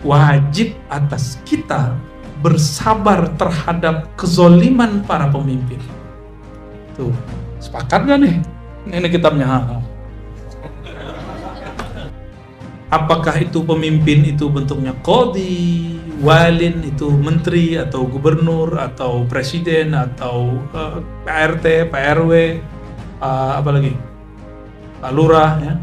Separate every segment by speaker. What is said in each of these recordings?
Speaker 1: wajib atas kita bersabar terhadap kezoliman para pemimpin. Tuh, sepakat gak nih? Ini kitabnya. Apakah itu pemimpin itu bentuknya qadhi, walin itu menteri atau gubernur atau presiden atau PRT, PRW, apa lagi? Pak Lurah ya.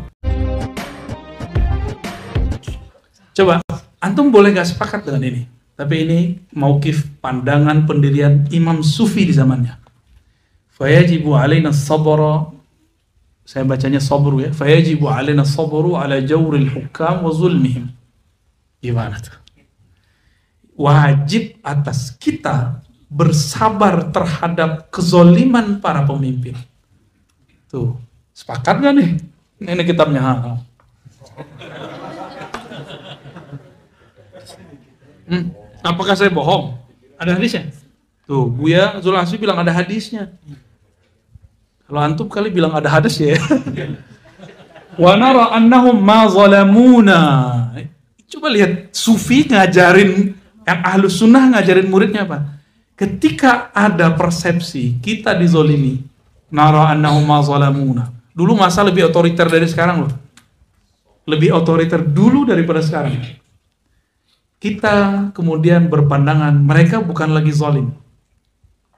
Speaker 1: Coba antum boleh gak sepakat dengan ini? Tapi ini mauqif pandangan pendirian Imam Sufi di zamannya. Fayajibu alaina sabra, saya bacanya sabru ya. Fayajibu alaina sabru ala jawril hukam wa zulmihim. Gimana tuh? Wajib atas kita bersabar terhadap kezoliman para pemimpin. Tuh, sepakat gak nih? Ini kitabnya. Apakah saya bohong? Ada hadisnya? Tuh, Buya Zulhasfi bilang ada hadisnya. Kalau antum kali bilang ada hadis ya. Wa nara annahum ma zalamuna. Coba lihat Sufi ngajarin, yang Ahlus Sunnah ngajarin muridnya apa? Ketika ada persepsi kita dizolimi, nara annahum ma zalamuna. Dulu masa lebih otoriter dari sekarang loh. Lebih otoriter dulu daripada sekarang. Kita kemudian berpandangan mereka bukan lagi zalim.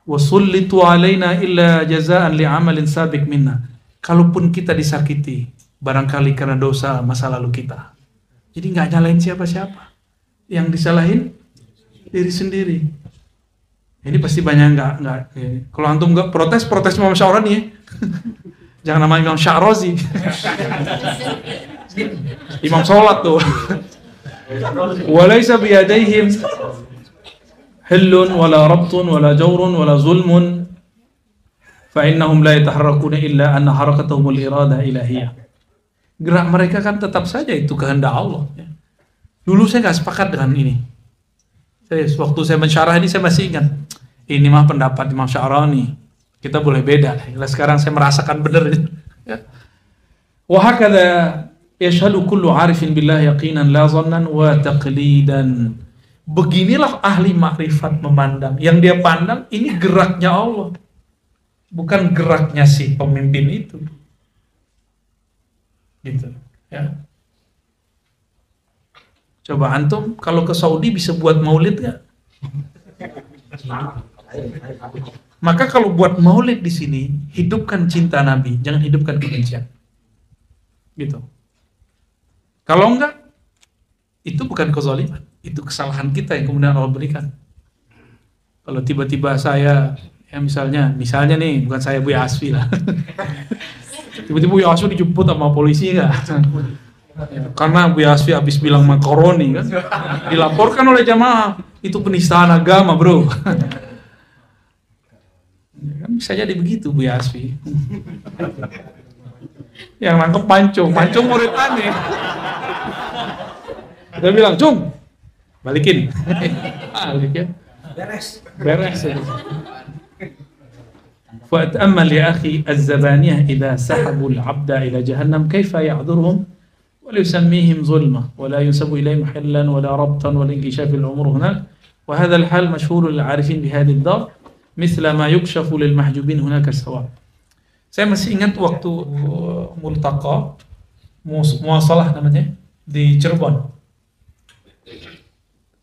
Speaker 1: Wasullitu alaina illa jazaan li'amalin sabiq minna. Kalaupun kita disakiti, barangkali karena dosa masa lalu kita. Jadi nggak nyalain siapa-siapa. Yang disalahin diri sendiri. Ini pasti banyak nggak. Kalau antum nggak protes Imam Sya'rani ya. Jangan nama Imam Sya'razi. Imam sholat tuh. Walaysa biyadaihim hillun wala rabtun wala jawrun wala zulmun fa innahum la yataharrakuna illa anna harakatuhumul irada ilahiyah. Gerak mereka kan tetap saja itu kehendak Allah ya. Dulu saya nggak sepakat dengan ini. Waktu saya mensyarah ini saya masih ingat, ini mah pendapat Imam Sya'rani, kita boleh beda. Sekarang saya merasakan benar ya. Wa hakadha yashhadu kullu arifin billah yaqinan la zannan wa taqlidan. Beginilah ahli makrifat memandang. Yang dia pandang ini geraknya Allah, bukan geraknya si pemimpin itu. Gitu ya. Coba antum kalau ke Saudi bisa buat maulid gak? Maka kalau buat maulid di sini, hidupkan cinta Nabi, jangan hidupkan kebencian. Gitu. Kalau enggak, itu bukan kezaliman, itu kesalahan kita yang kemudian Allah berikan. Kalau tiba-tiba saya, ya misalnya nih, bukan saya Buya Asfi lah. Tiba-tiba Buya Asfi dijemput sama polisi enggak? Ya, karena Buya Asfi habis bilang makaroni kan, dilaporkan oleh jamaah, itu penistaan agama bro. Kan bisa jadi begitu Buya Asfi. Yang nangkep Pancung murid aneh. Dia bilang, Cung, balikin. Balikin. Beres. Fa'at'ammal ya akhi az-zabaniyah idha sahabul abda ila jahannam kaifa ya'durhum wa la yusammihim zulma wa la yunsabu ilayhim hillan wa la rabtan wa la inkishaf al-umur hunak wa hadha al-hal mashhur lil-'arifin bi hadhihi ad-dar mithla ma yukshafu lil-mahjubin hunaka as-sawa. Saya masih ingat waktu multaqa muasalah namanya di Cirebon.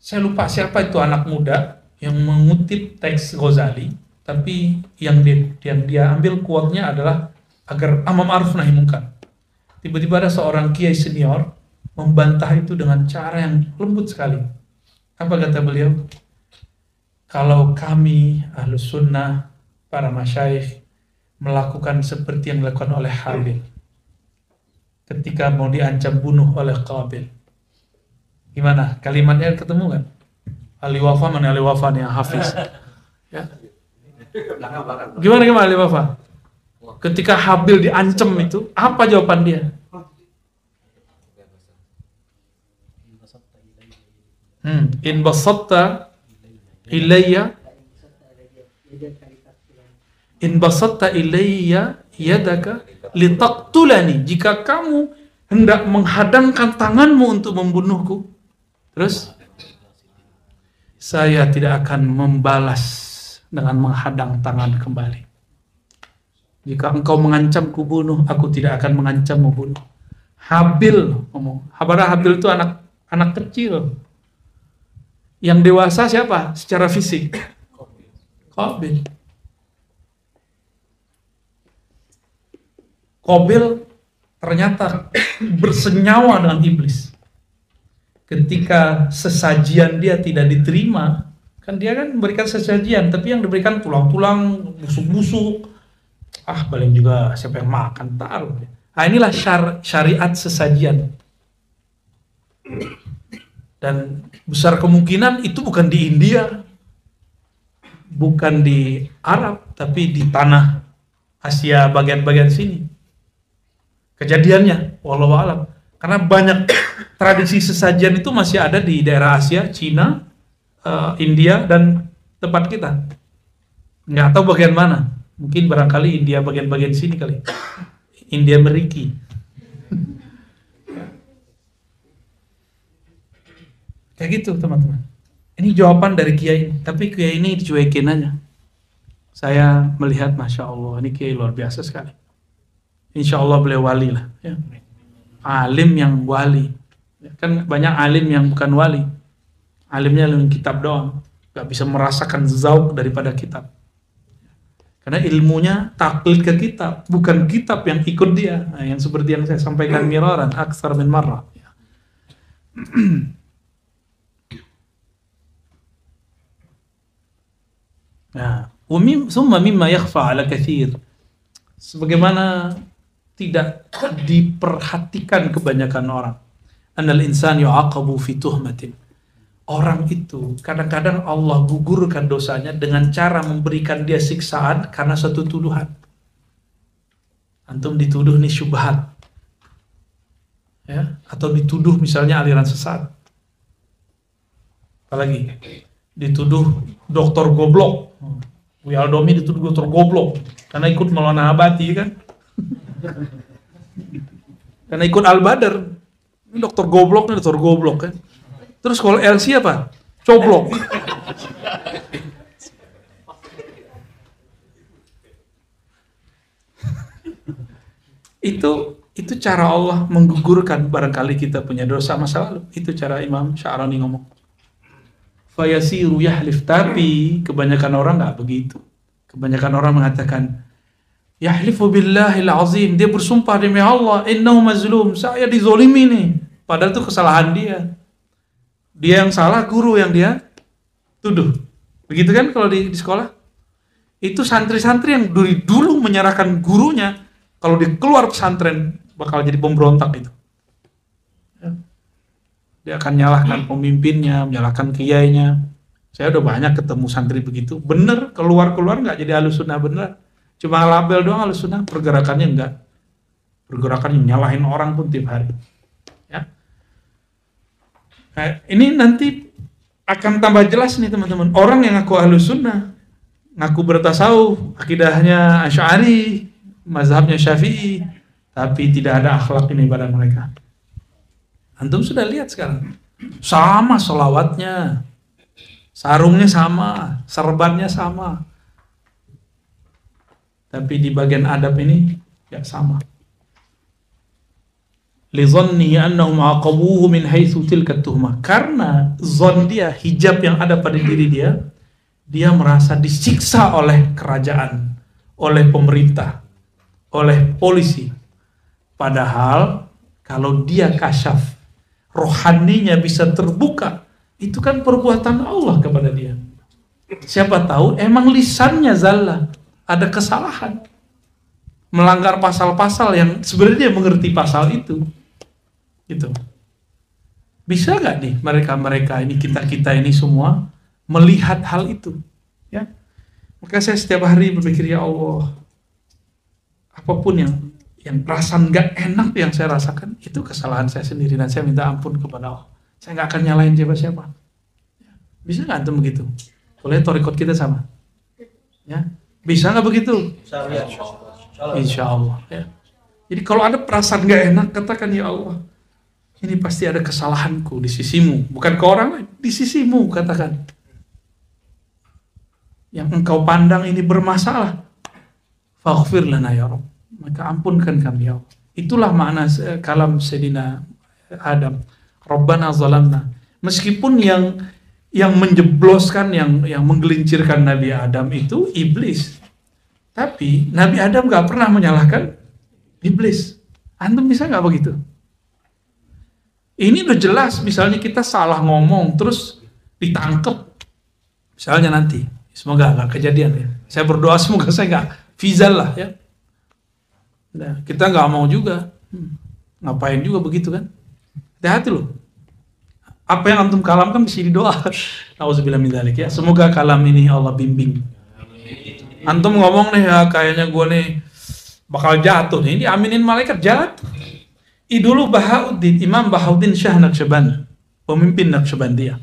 Speaker 1: Saya lupa siapa itu anak muda yang mengutip teks Ghazali, tapi yang dia ambil quote-nya adalah agar amar ma'ruf nahi munkar. Tiba-tiba ada seorang kiai senior membantah itu dengan cara yang lembut sekali. Apa kata beliau? Kalau kami Ahlus Sunnah, para masyayikh melakukan seperti yang dilakukan oleh Habil ketika mau diancam bunuh oleh Qabil. Gimana? Kalimatnya ketemu kan? Ali Wafa mana Ali Wafa nih Hafiz? Ya. Gimana Ali Wafa? Ketika Habil diancam itu, apa jawaban dia? In basatta ilayya yadaka litaqtulani, jika kamu hendak menghadangkan tanganmu untuk membunuhku, Terus saya tidak akan membalas dengan menghadang tangan kembali. Jika engkau mengancamku bunuh, aku tidak akan mengancammu bunuh. Habil ngomong. Habil itu anak kecil. Yang dewasa siapa? Secara fisik. Qabil. Qabil ternyata bersenyawa dengan iblis. Ketika sesajian dia tidak diterima, kan dia kan memberikan sesajian, tapi yang diberikan tulang-tulang, busuk-busuk. Paling juga siapa yang makan, taruh. Nah, inilah syariat sesajian. Dan besar kemungkinan itu bukan di India, bukan di Arab, tapi di tanah Asia bagian-bagian sini. Kejadiannya, wallahu a'lam. Karena banyak tradisi sesajian itu masih ada di daerah Asia, Cina, India, dan tempat kita. Nggak tahu bagian mana. Mungkin barangkali India bagian-bagian sini kali. India Meriki. Kayak gitu teman-teman. Ini jawaban dari kiai ini. Tapi kiai ini dicuekin aja. Saya melihat Masya Allah, ini kiai luar biasa sekali. Insya Allah beliau wali lah. Ya. Alim yang wali. Kan banyak alim yang bukan wali. Alimnya ilmu kitab doang. Gak bisa merasakan zauk daripada kitab. Karena ilmunya taklid ke kitab, bukan kitab yang ikut dia. Nah, yang seperti yang saya sampaikan miraran, aksar min marrah. Nah, summa mimma yakhfa ala katsir. Sebagaimana tidak diperhatikan kebanyakan orang. Annal insan yu'aqabu fi tuhmatin. Orang itu kadang-kadang Allah gugurkan dosanya dengan cara memberikan dia siksaan karena satu tuduhan. Antum dituduh nih syubhat, ya, atau dituduh misalnya aliran sesat. Apalagi dituduh dokter goblok. Wialdomi dituduh dokter goblok karena ikut Maulana Abati kan. Karena ikut Al-Badar. Ini dokter goblok kan. Terus kalau LC apa? Coblok. Itu cara Allah menggugurkan barangkali kita punya dosa masa lalu. Itu cara Imam Sya'rani ngomong. Fayasiru yahlif, tapi kebanyakan orang nggak begitu. Kebanyakan orang mengatakan yahlifu billahil azim, dia bersumpah demi Allah, innahu mazlum, saya dizolimi nih. Padahal itu kesalahan dia. Dia yang salah, guru yang dia tuduh. Begitu kan kalau di sekolah? Itu santri-santri yang dari dulu menyerahkan gurunya, kalau dia keluar pesantren bakal jadi pemberontak itu. Dia akan nyalahkan pemimpinnya, menyalahkan kiainya. Saya udah banyak ketemu santri begitu. Bener, keluar-keluar nggak jadi ahlus sunnah bener. Cuma label doang ahlus sunnah, pergerakannya enggak. Pergerakannya nyalahin orang pun tiap hari. Ya. Nah, ini nanti akan tambah jelas nih teman-teman. Orang yang ngaku ahlus sunnah, ngaku bertasawuf, akidahnya Asy'ari, mazhabnya Syafi'i, tapi tidak ada akhlak ini pada mereka. Antum sudah lihat sekarang. Sama sholawatnya, sarungnya sama, serbannya sama. Tapi di bagian adab ini tidak sama. Lizannihi annahum aqabuhu min haitsu tilka tuhmah. Karena zon dia, hijab yang ada pada diri dia, dia merasa disiksa oleh kerajaan, oleh pemerintah, oleh polisi. Padahal kalau dia kasyaf, rohaninya bisa terbuka, itu kan perbuatan Allah kepada dia. Siapa tahu emang lisannya zallah, ada kesalahan, melanggar pasal-pasal yang sebenarnya dia mengerti pasal itu. Gitu. Bisa nggak nih mereka ini kita ini semua melihat hal itu? Ya, maka saya setiap hari berpikir, ya Allah, apapun yang perasaan nggak enak yang saya rasakan itu kesalahan saya sendiri dan saya minta ampun kepada Allah. Saya nggak akan nyalahin siapa-siapa. Bisa nggak antum begitu? Boleh torikot kita sama? Ya, bisa nggak begitu? Insya Allah. Ya. Jadi kalau ada perasaan nggak enak, katakan ya Allah, ini pasti ada kesalahanku di sisimu, bukan ke orang lain, di sisimu katakan. Yang engkau pandang ini bermasalah. Faghfir lana ya Rabb, maka ampunkan kami ya Allah. Itulah makna kalam Sayyidina Adam. Rabbana zalamna. Meskipun yang menjebloskan, yang menggelincirkan Nabi Adam itu iblis. Tapi Nabi Adam gak pernah menyalahkan iblis. Antum bisa gak begitu? Ini udah jelas, misalnya kita salah ngomong, terus ditangkep. Misalnya nanti, semoga gak kejadian ya. Saya berdoa semoga saya gak vizal lah ya. Nah, kita gak mau juga. Ngapain juga begitu kan? Hati-hati loh. Apa yang antum kalamkan bisa didoa. Nauzubillah min dzalik ya. Semoga kalam ini Allah bimbing. Antum ngomong nih ya, kayaknya gue nih bakal jatuh nih. Ini diaminin malaikat jatuh. Dulu Imam Bahauddin Shah Naqsyabandi, pemimpin Naqsyabandiyah.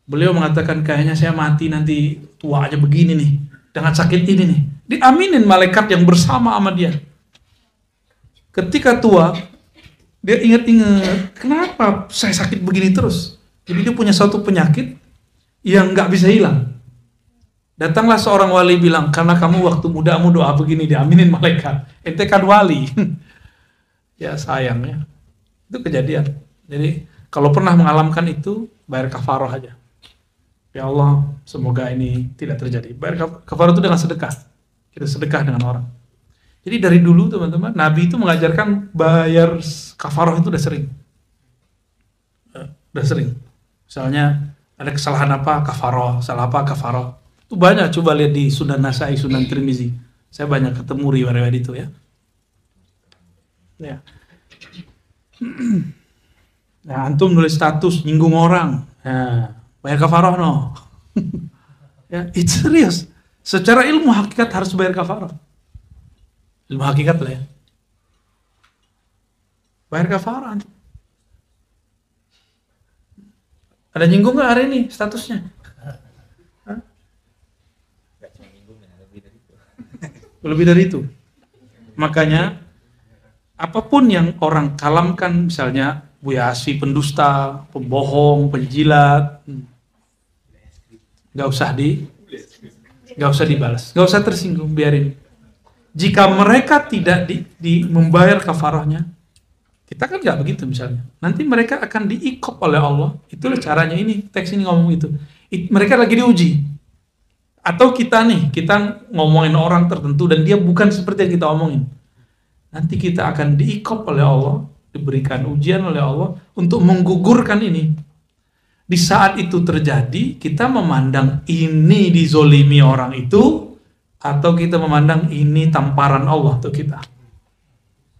Speaker 1: Beliau mengatakan kayaknya saya mati nanti tua aja begini nih, dengan sakit ini nih. Diaminin malaikat yang bersama sama dia. Ketika tua, dia ingat-ingat, kenapa saya sakit begini terus? Jadi dia punya suatu penyakit yang nggak bisa hilang. Datanglah seorang wali bilang, karena kamu waktu mudamu doa begini diaminin malaikat. Ente kan wali. Ya sayang ya. Itu kejadian. Jadi kalau pernah mengalamkan itu, bayar kafarah aja. Ya Allah, semoga ini tidak terjadi. Bayar kafarah itu dengan sedekah. Kita sedekah dengan orang. Jadi dari dulu teman-teman, Nabi itu mengajarkan bayar kafarah itu udah sering. Udah sering. Misalnya ada kesalahan apa, kafarah. Salah apa, kafarah. Itu banyak, coba lihat di Sunan Nasai, Sunan Tirmizi. Saya banyak ketemu riwayat itu ya. Ya. Nah, antum nulis status nyinggung orang. Nah, bayar kafarah no. Ya, itu serius. Secara ilmu hakikat harus bayar kafarah. Ilmu hakikat lah ya. Bayar kafarah. Ada nyinggung nggak hari ini statusnya? Hah? Lebih dari itu. Makanya apapun yang orang kalamkan, misalnya Buya Asfi pendusta, pembohong, penjilat, nggak usah dibalas, nggak usah tersinggung, biarin. Jika mereka tidak membayar kafarahnya, kita kan nggak begitu misalnya. Nanti mereka akan diikop oleh Allah. Itulah caranya ini, teks ini ngomong itu. Mereka lagi diuji. Atau kita ngomongin orang tertentu dan dia bukan seperti yang kita omongin. Nanti kita akan diikop oleh Allah, diberikan ujian oleh Allah untuk menggugurkan ini. Di saat itu terjadi, kita memandang ini dizolimi orang itu, atau kita memandang ini tamparan Allah untuk kita.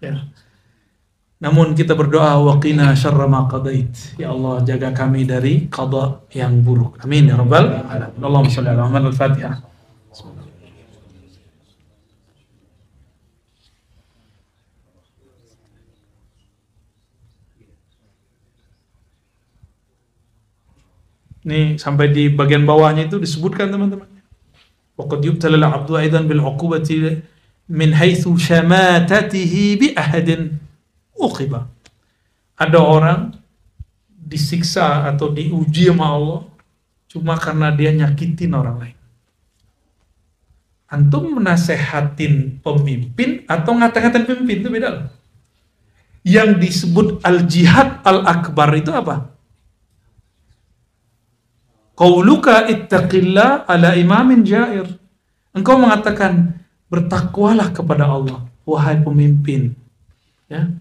Speaker 1: Ya. Namun kita berdoa, waqina syarra ma qadait. Ya Allah, jaga kami dari qada yang buruk. Amin ya rabbal alamin. Allahumma shalli ala Muhammad. Al-Fatihah. Nih sampai di bagian bawahnya itu disebutkan teman-teman. Waqad yubtala al-'abdu aidan bil 'uqubati min haitsu syamatatihi bi ahadin uqiba. Ada orang disiksa atau diuji sama Allah cuma karena dia nyakitin orang lain. Antum menasehatin pemimpin atau ngata-ngatain pemimpin itu beda loh. Yang disebut al-jihad al-akbar itu apa? Qauluka ittaqillah ala imamin jair. Engkau mengatakan bertakwalah kepada Allah, wahai pemimpin. Ya.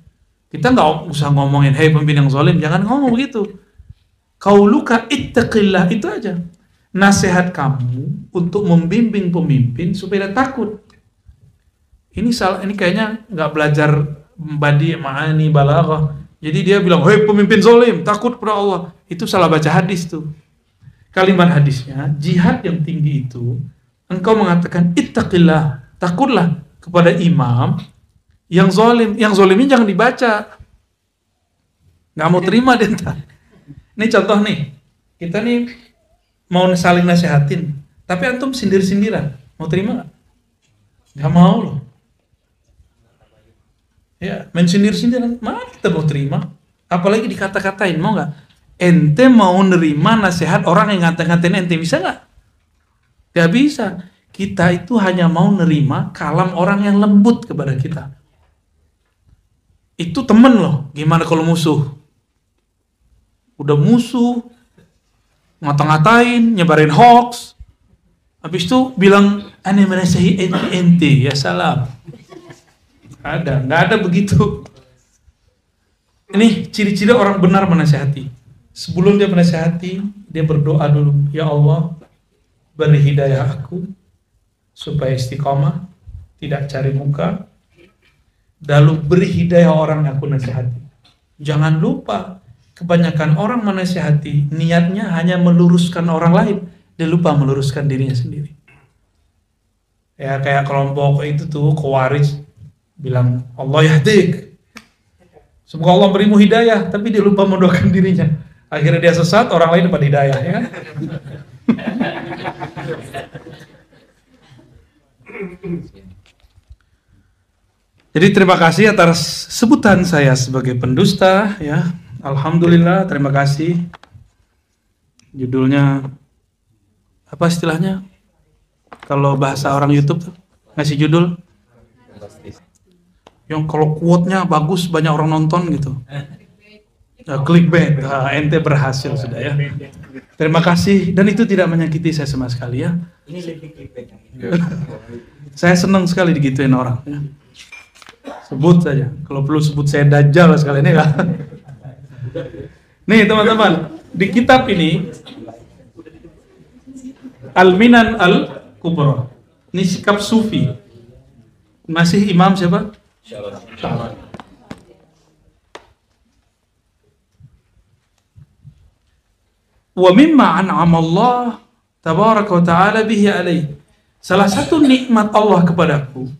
Speaker 1: Kita nggak usah ngomongin, hei pemimpin yang zalim, jangan ngomong begitu. Qauluka ittaqillah itu aja. Nasihat kamu untuk membimbing pemimpin supaya takut. Ini kayaknya nggak belajar badi ma'ani balaghah. Jadi dia bilang, hei pemimpin zalim, takut kepada Allah. Itu salah baca hadis tuh. Kalimat hadisnya, jihad yang tinggi itu, engkau mengatakan ittaqillah, takutlah kepada imam yang zalim. Yang zalim ini jangan dibaca. Nggak mau terima dia entar. Ini contoh nih, kita nih mau saling nasihatin, tapi antum sindir-sindiran, mau terima nggak? Nggak mau loh. Ya, main sindir-sindiran, mana kita mau terima? Apalagi dikata-katain, mau nggak? Ente mau nerima nasihat orang yang ngata-ngatain ente, bisa nggak? Gak bisa. Kita itu hanya mau nerima kalam orang yang lembut kepada kita. Itu temen loh. Gimana kalau musuh? Udah musuh, ngata-ngatain, nyebarin hoax. Habis itu bilang, aneh menasihi ente, ya salam. Nggak ada begitu. Ini ciri-ciri orang benar menasihati. Sebelum dia menasihati, dia berdoa dulu, ya Allah, beri hidayah aku supaya istiqomah, tidak cari muka. Lalu beri hidayah orang yang aku nasihati. Jangan lupa, kebanyakan orang menasihati niatnya hanya meluruskan orang lain, dia lupa meluruskan dirinya sendiri. Ya kayak kelompok itu tuh Khawarij bilang Allah yahdik, semoga Allah berimu hidayah, tapi dia lupa mendoakan dirinya. Akhirnya dia sesat, orang lain dapat hidayah, ya kan? Jadi terima kasih atas sebutan saya sebagai pendusta, ya. Alhamdulillah, terima kasih. Judulnya apa istilahnya? Kalau bahasa orang YouTube tuh ngasih judul yang kalau quote-nya bagus banyak orang nonton gitu. Clickbait. Ente berhasil sudah ya. Terima kasih, dan itu tidak menyakiti saya sama sekali ya. Ini lebih clickbait. Saya senang sekali digituin orang ya. Sebut saja. Kalau perlu sebut saya Dajjal sekali ini kan. Nih teman-teman, di kitab ini Al-Minan Al-Kubra. Ini sikap sufi. Masih Imam siapa? Sya'rani. Wa mimma an'ama Allah tabaraka wa ta'ala bihi alaih. Salah satu nikmat Allah kepadaku,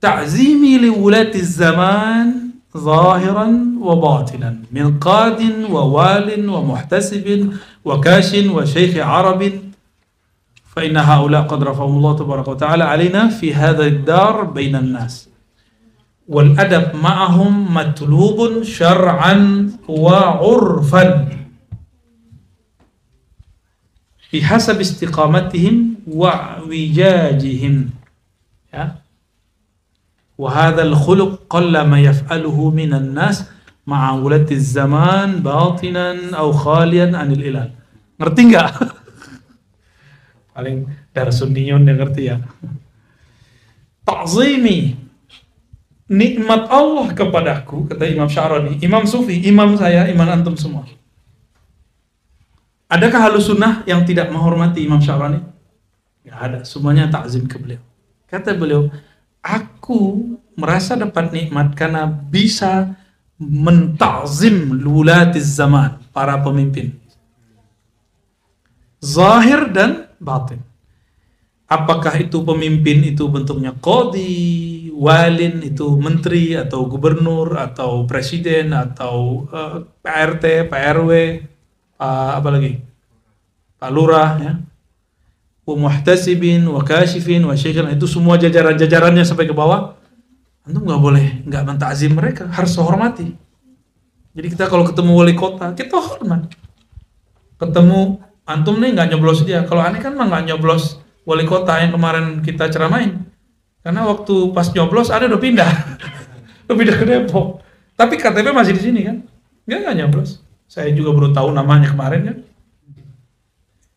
Speaker 1: ta'zimi li wulati zaman zahiran wa batinan min qadin wa walin wa muhtasibin wa kashin wa shaykh arabin fa inna haula qad rafa'ahum Allah tabaraka wa ta'ala alaina fi hadha ad-dar bayna an-nas wal adab ma'ahum matlubun syar'an wa 'urfan bihasab istiqamatihim wa wijajihim, ya. Wa hadzal khuluq qalla ma yaf'aluhu minan nas ma'a ulati zaman batinan aw khalian anil ilal. Ngerti enggak? Paling Darsuniyun yang ngerti ya. Ta'zimi nikmat Allah kepadaku, kata Imam Sya'rani, Imam Sufi, imam saya, imam antum semua. Adakah Ahlus Sunnah yang tidak menghormati Imam Sya'rani? Tidak ada, semuanya takzim ke beliau. Kata beliau, aku merasa dapat nikmat karena bisa mentakzim lulatiz zaman, para pemimpin. Zahir dan batin. Apakah itu pemimpin itu bentuknya qadhi, walin itu menteri atau gubernur atau presiden atau PRT, PRW, apa lagi? Pak Lurah, ya. Wa muhtasibin, wa kashifin, wa syekhin, itu semua jajaran-jajarannya sampai ke bawah. Antum nggak mentakzim mereka, harus hormati. Jadi kita kalau ketemu wali kota, kita hormat. Ketemu antum nih nggak nyoblos dia. Kalau aneh kan mah nggak nyoblos wali kota yang kemarin kita ceramain. Karena waktu pas nyoblos ada udah pindah. Udah pindah ke Depok. Tapi KTP masih di sini kan? Nggak nyoblos. Saya juga baru tahu namanya kemarin kan.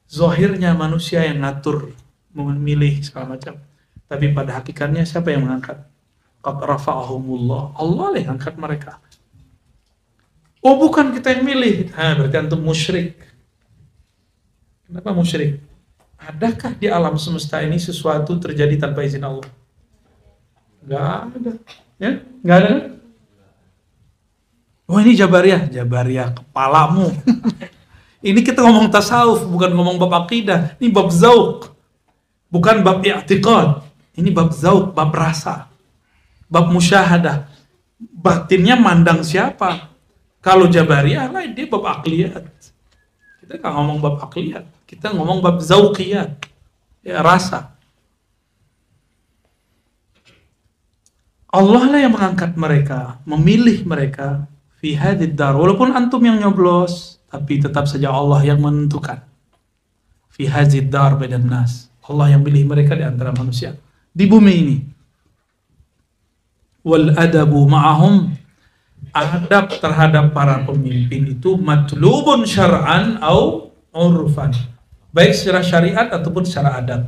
Speaker 1: Zahirnya manusia yang ngatur, memilih segala macam. Tapi pada hakikatnya siapa yang mengangkat? Qad rafa'ahumullah. Allah lah yang angkat mereka. Oh bukan kita yang milih. Berarti antum musyrik. Kenapa musyrik? Adakah di alam semesta ini sesuatu terjadi tanpa izin Allah? Nggak ada. Ya? Nggak ada kan? Oh ini Jabariyah kepalamu. Ini kita ngomong tasawuf, bukan ngomong bab akidah. Ini bab zauq, bukan bab i'tiqad. Ini bab zauq, bab rasa, bab musyahadah. Batinnya mandang siapa? Kalau Jabariyah lain, dia bab akliyat. Kita nggak ngomong bab akliyat, kita ngomong bab zauqiyat, ya, rasa. Allah lah yang mengangkat mereka, memilih mereka fi hadid dar, walaupun antum yang nyoblos, tapi tetap saja Allah yang menentukan. Fi hadid dar bainan nas, Allah yang pilih mereka di antara manusia di bumi ini. Wal adabu ma'ahum, adab terhadap para pemimpin itu matlubun syar'an au urfan, baik secara syariat ataupun secara adat.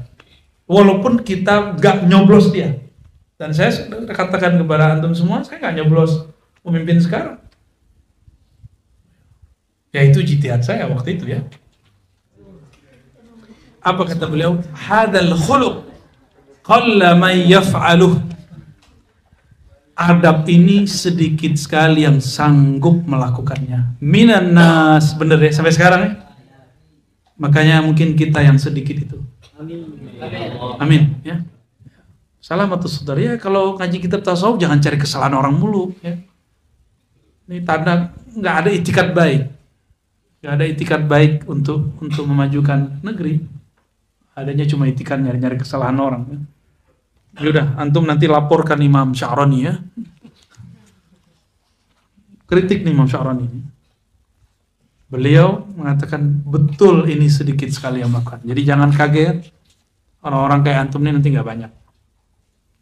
Speaker 1: Walaupun kita gak nyoblos dia, dan saya sudah katakan kepada antum semua, saya gak nyoblos pemimpin sekarang. Ya itu ijtihad saya waktu itu ya. Apa kata beliau? Hadal khuluq qalla man yaf'aluh. Adab ini sedikit sekali yang sanggup melakukannya. Minan nas, bener ya sampai sekarang ya. Makanya mungkin kita yang sedikit itu. Amin ya. Salamatus saudara ya, kalau ngaji kitab tasawuf jangan cari kesalahan orang mulu ya. Ini tanda nggak ada itikat baik. Nggak ada itikat baik untuk memajukan negeri. Adanya cuma itikat nyari-nyari kesalahan orang ya. Yaudah, antum nanti laporkan Imam Sya'rani ya. Kritik nih Imam Sya'rani. Beliau mengatakan betul ini sedikit sekali yang melakukan. Jadi jangan kaget, orang-orang kayak antum ini nanti nggak banyak.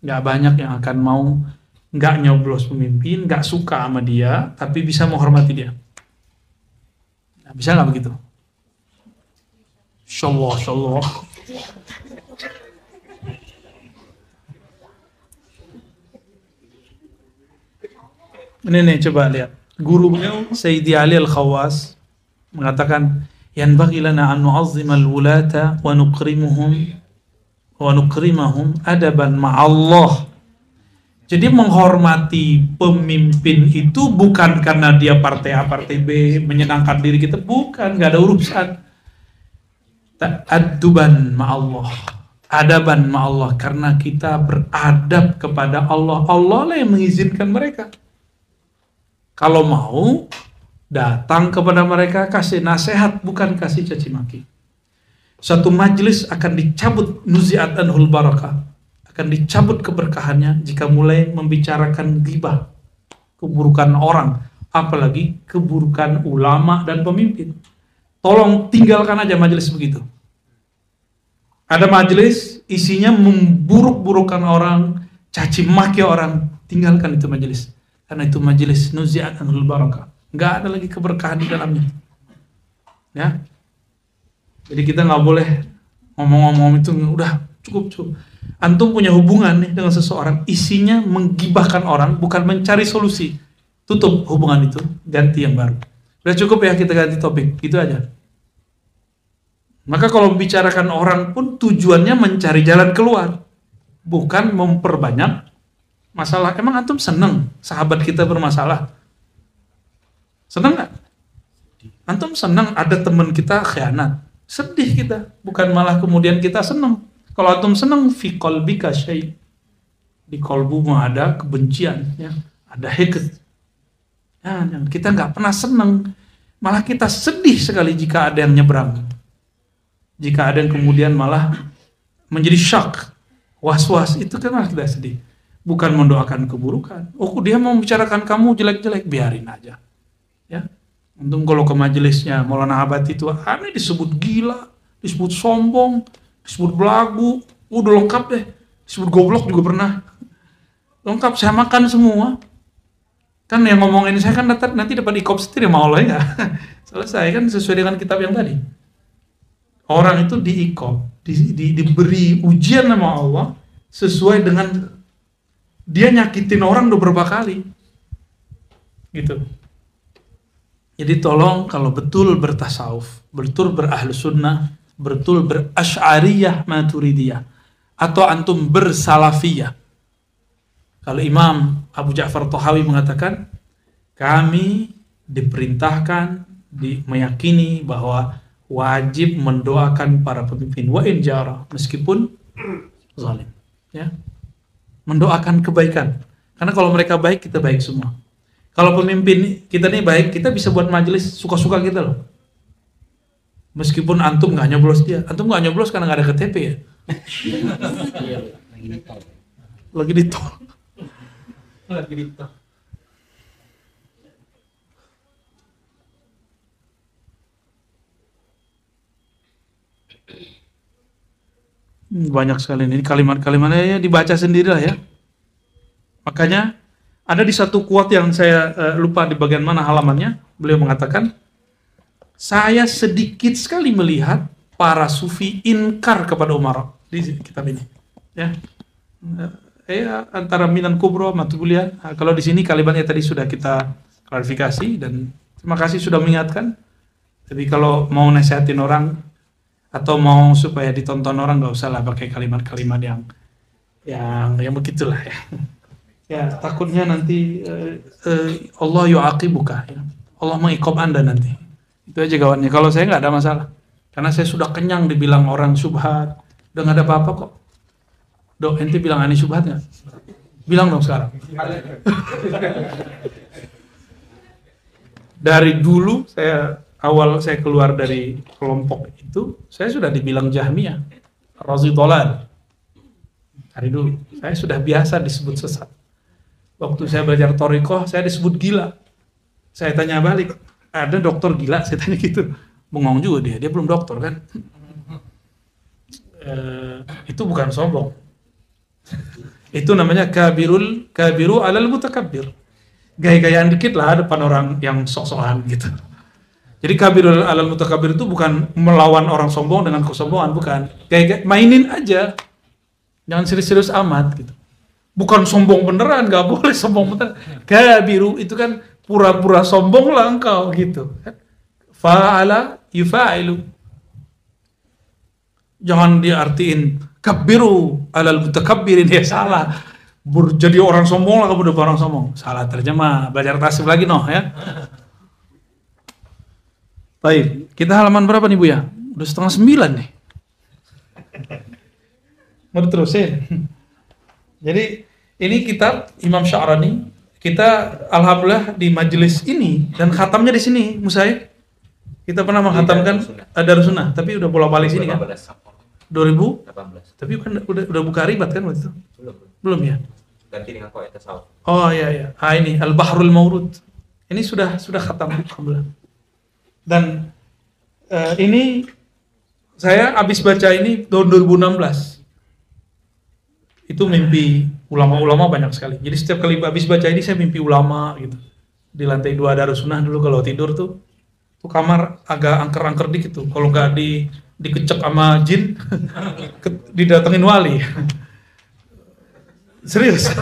Speaker 1: Nggak banyak yang akan mau nggak nyoblos pemimpin, nggak suka sama dia, tapi bisa menghormati dia. Nah, bisa nggak begitu? Insyaallah, insyaallah. Ini nih coba lihat. Guru beliau Sayyidi Ali Al-Khawas mengatakan yanbaghi lana an nu'azzima al-wulata wa nukrimahum adaban ma'allah. Jadi menghormati pemimpin itu bukan karena dia partai A, partai B, menyenangkan diri kita, bukan, nggak ada urusan. Ta'adduban ma'allah, adaban ma'allah, karena kita beradab kepada Allah. Allah lah yang mengizinkan mereka. Kalau mau datang kepada mereka, kasih nasihat, bukan kasih caci maki. Satu majelis akan dicabut nuzi'at anhul barakah, akan dicabut keberkahannya jika mulai membicarakan ghibah, keburukan orang, apalagi keburukan ulama dan pemimpin. Tolong tinggalkan aja majelis begitu. Ada majelis isinya memburuk-burukan orang, caci maki orang, tinggalkan itu majelis. Karena itu majelis nuzi'at anhul barakah. Nggak ada lagi keberkahan di dalamnya. Ya. Jadi kita nggak boleh ngomong-ngomong itu udah cukup. Antum punya hubungan nih dengan seseorang, isinya menggibahkan orang, bukan mencari solusi. Tutup hubungan itu, ganti yang baru. Udah cukup ya, kita ganti topik, gitu aja. Maka kalau membicarakan orang pun tujuannya mencari jalan keluar, bukan memperbanyak masalah. Emang antum seneng sahabat kita bermasalah? Seneng nggak? Antum seneng ada teman kita khianat? Sedih kita, bukan malah kemudian kita seneng. Kalau antum seneng, fi qalbika syai', di kolbumu ada kebencian, ya, ada hikd. Ya, kita nggak pernah seneng, malah kita sedih sekali jika ada yang nyebrang. Jika ada yang kemudian malah menjadi syak, was-was, itu kan malah kita sedih. Bukan mendoakan keburukan. Oh, dia mau membicarakan kamu jelek-jelek, biarin aja. Ya. Untung kalau ke majelisnya Maulana Abadi itu aneh, disebut gila, disebut sombong, disebut belagu, udah lengkap deh. Disebut goblok juga pernah. Lengkap, saya makan semua. Kan yang ngomongin saya kan nanti dapat ikop setir sama Allah ya. Selesai kan sesuai dengan kitab yang tadi. Orang itu diikop, diberi ujian sama Allah sesuai dengan dia nyakitin orang beberapa kali. Gitu. Jadi tolong kalau betul bertasawuf, betul berahlu sunnah, betul berasy'ariyah maturidiyah, atau antum bersalafiyah. Kalau Imam Abu Ja'far Thahawi mengatakan, kami diperintahkan, meyakini bahwa wajib mendoakan para pemimpin wa in jara, meskipun zalim. Ya. Mendoakan kebaikan. Karena kalau mereka baik, kita baik semua. Kalau pemimpin kita nih baik, kita bisa buat majelis suka-suka kita loh. Meskipun antum nggak nyoblos dia. Antum nggak nyoblos karena nggak ada KTP ya? Lagi di tol. Banyak sekali ini kalimat-kalimatnya, ya dibaca sendirilah ya. Makanya ada di satu quote yang saya lupa di bagian mana halamannya, beliau mengatakan, saya sedikit sekali melihat para sufi inkar kepada Umar di kitab ini. Ya, antara Minan Kubro, Matubulian. Nah, kalau di sini kalimatnya tadi sudah kita klarifikasi dan terima kasih sudah mengingatkan. Tapi kalau mau nasihatin orang atau mau supaya ditonton orang, nggak usah lah pakai kalimat-kalimat yang begitulah ya. Ya takutnya nanti Allah yu'aqibuka, ya. Allah mengiqab Anda nanti. Itu aja kawannya. Kalau saya nggak ada masalah, karena saya sudah kenyang dibilang orang syubhat. Udah nggak ada apa-apa kok. Dok, ente bilang aneh syubhat nggak? Bilang dong sekarang. Dari dulu awal saya keluar dari kelompok itu, saya sudah dibilang Jahmiyah, Razi Dolal. Dari dulu saya sudah biasa disebut sesat. Waktu saya belajar Thariqah, saya disebut gila. Saya tanya balik, ada dokter gila? Saya tanya gitu. Bengong juga dia belum dokter kan? Itu bukan sombong. Itu namanya kabiru alal mutakabbir. Gaya-gayaan dikit lah depan orang yang sok-sokan gitu. Jadi kabirul alal mutakabbir itu bukan melawan orang sombong dengan kesombongan, bukan. Mainin aja. Jangan serius-serius amat gitu. Bukan sombong beneran, nggak boleh sombong beneran. Kabiru itu kan pura-pura sombong lah engkau gitu. Fa'ala yufa'ilu. Jangan diartiin kabiru alal mutakabbirin, ya salah. Jadi orang sombong lah kamu, orang sombong. Salah terjemah. Belajar tasawuf lagi ya. Baik, kita halaman berapa nih Bu ya? Udah 8:30 nih. Mau diterusin? Jadi ini kitab Imam Sya'rani. Kita alhamdulillah di majelis ini dan khatamnya di sini, Musaid. Kita pernah menghatamkan Darus Sunnah, tapi udah bolak-balik sini kan? 2018. Tapi kan udah buka ribat kan waktu itu? Belum ya?
Speaker 2: Ganti dengan kok tasawuf.
Speaker 1: Oh iya. Ini Al-Bahrul Mawrud. Ini sudah khatam alhamdulillah. Dan ini saya habis baca ini tahun 2016. Itu mimpi ulama-ulama banyak sekali. Jadi setiap kali habis baca ini saya mimpi ulama gitu. Di lantai 2 Darus Sunnah dulu kalau tidur tuh kamar agak angker-angker dikit tuh. Kalau nggak dikecek sama jin, didatengin wali. Serius.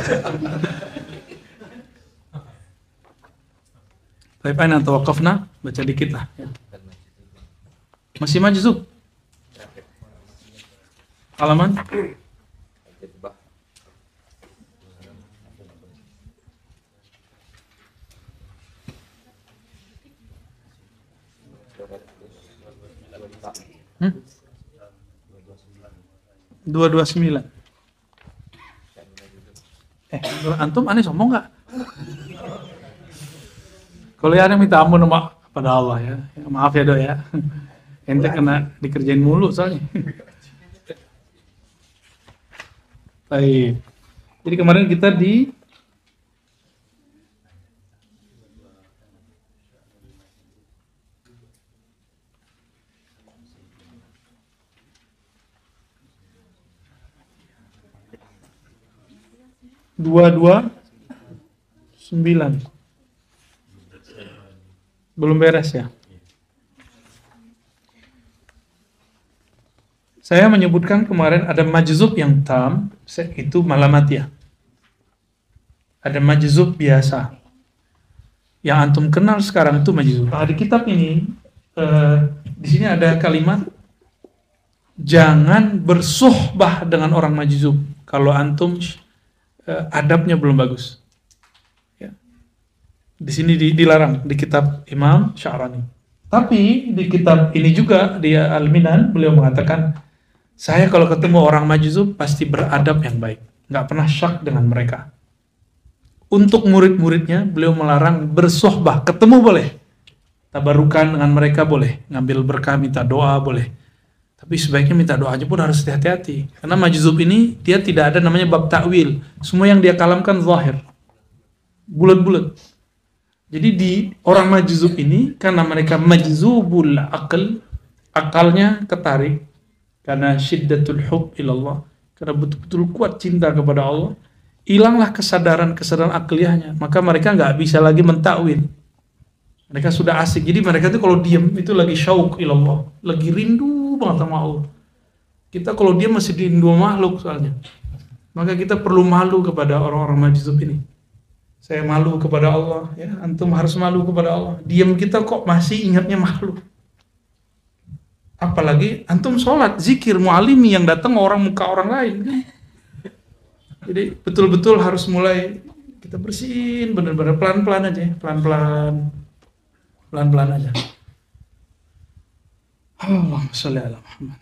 Speaker 1: Baik, aina tawaqafna, baca dikit lah. Masih majzub. Halaman 229. Antum aneh sombong nggak? Kalau ya ada minta ampun pada Allah ya. Maaf ya Dok ya. Ente kena dikerjain mulu soalnya. Baik. Jadi kemarin kita di dua sembilan. Belum beres ya. Saya menyebutkan kemarin ada majzub yang tam, itu malamatiyah. Ada majzub biasa. Yang antum kenal sekarang itu majzub. Nah, di kitab ini di sini ada kalimat jangan bersuhbah dengan orang majzub kalau antum adabnya belum bagus. Ya. Di sini dilarang di kitab Imam Sya'rani. Tapi di kitab ini juga di Al-Minan beliau mengatakan, saya kalau ketemu orang majzub pasti beradab yang baik, nggak pernah syak dengan mereka. Untuk murid-muridnya beliau melarang bersohbah, ketemu boleh, tabarukan dengan mereka boleh, ngambil berkah, minta doa boleh. Tapi sebaiknya minta doa aja pun harus hati-hati. Karena majzub ini dia tidak ada namanya bab ta'wil. Semua yang dia kalamkan zahir. Bulat-bulat. Jadi di orang majzub ini karena mereka majzubul aql, akalnya ketarik Karena syiddatul hub ilallah, karena betul-betul kuat cinta kepada Allah, hilanglah kesadaran akliyahnya. Maka mereka nggak bisa lagi mentakwil. Mereka sudah asik. Jadi mereka itu kalau diam itu lagi syauq ilallah, lagi rindu banget sama Allah. Kita kalau diam masih rindu makhluk soalnya. Maka kita perlu malu kepada orang-orang majzub ini. Saya malu kepada Allah, ya. Antum harus malu kepada Allah. Diam kita kok masih ingatnya makhluk. Apalagi antum sholat, zikir, mu'alimi yang datang orang muka orang lain kan. Jadi betul-betul harus mulai kita bersihin benar-benar pelan-pelan aja, pelan-pelan aja. Allahumma sholli ala Muhammad.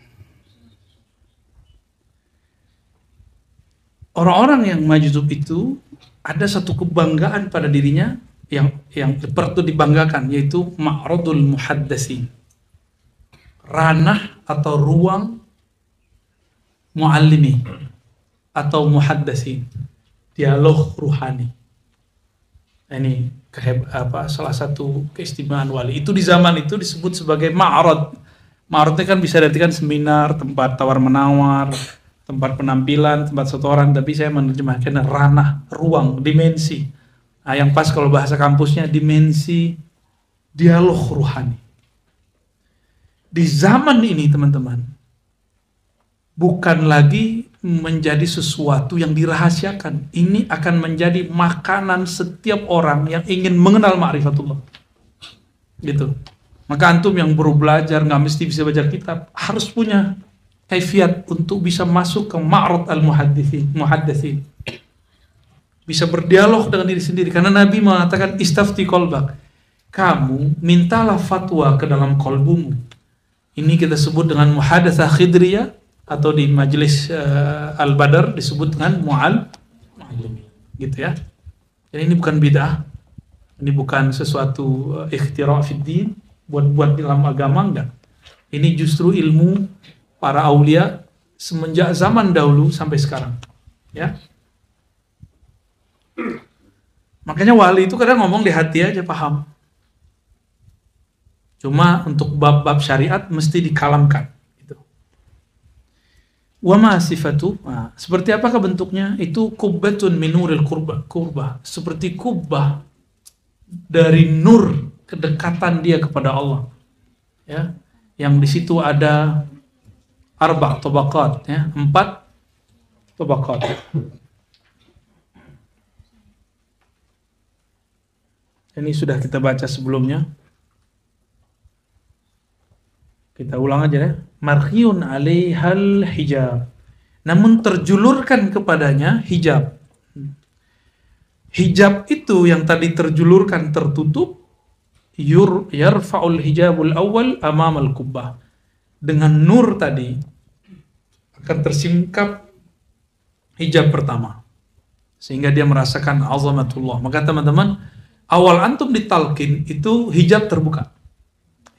Speaker 1: Orang-orang yang majzub itu ada satu kebanggaan pada dirinya yang perlu dibanggakan, yaitu ma'radul muhaddatsin. Ranah atau ruang muallimi atau muhaddatsin, dialog ruhani. Ini salah satu keistimewaan wali. Itu di zaman itu disebut sebagai ma'rad. Ma'radnya kan bisa diartikan seminar, tempat tawar menawar, tempat penampilan, tempat setoran, tapi saya menerjemahkan ranah, ruang, dimensi. Nah, yang pas kalau bahasa kampusnya dimensi dialog ruhani. Di zaman ini teman-teman, bukan lagi menjadi sesuatu yang dirahasiakan. Ini akan menjadi makanan setiap orang yang ingin mengenal ma'rifatullah. Gitu. Maka antum yang baru belajar, nggak mesti bisa baca kitab, harus punya kaifiat untuk bisa masuk ke ma'rad al-muhaddatsin. Bisa berdialog dengan diri sendiri. Karena Nabi mengatakan istafti qalbak. Kamu mintalah fatwa ke dalam kolbumu. Ini kita sebut dengan muhadatsah khidriyah, atau di majelis Al-Badar disebut dengan mu'allimi. Gitu ya. Jadi ini bukan bid'ah. Ini bukan sesuatu ikhtira' fid din, buat dalam agama, enggak. Ini justru ilmu para aulia semenjak zaman dahulu sampai sekarang. Ya. Makanya wali itu kadang ngomong di hati aja, paham. Cuma untuk bab-bab syariat mesti dikalamkan. Gitu. Wa ma sifatu, seperti apakah bentuknya? Itu kubbatun min nuril qurbah. Seperti kubbah dari nur kedekatan dia kepada Allah. Ya, yang di situ ada arba' tabaqat, ya, 4 tabaqat. Ini sudah kita baca sebelumnya. Kita ulang aja ya. Markhiyun alaihal hijab. Namun terjulurkan kepadanya hijab. Hijab itu yang tadi terjulurkan tertutup, yarfa'ul hijabul awal amamal kubbah. Dengan nur tadi akan tersingkap hijab pertama. Sehingga dia merasakan azamatullah. Maka teman-teman, awal antum ditalkin itu hijab terbuka.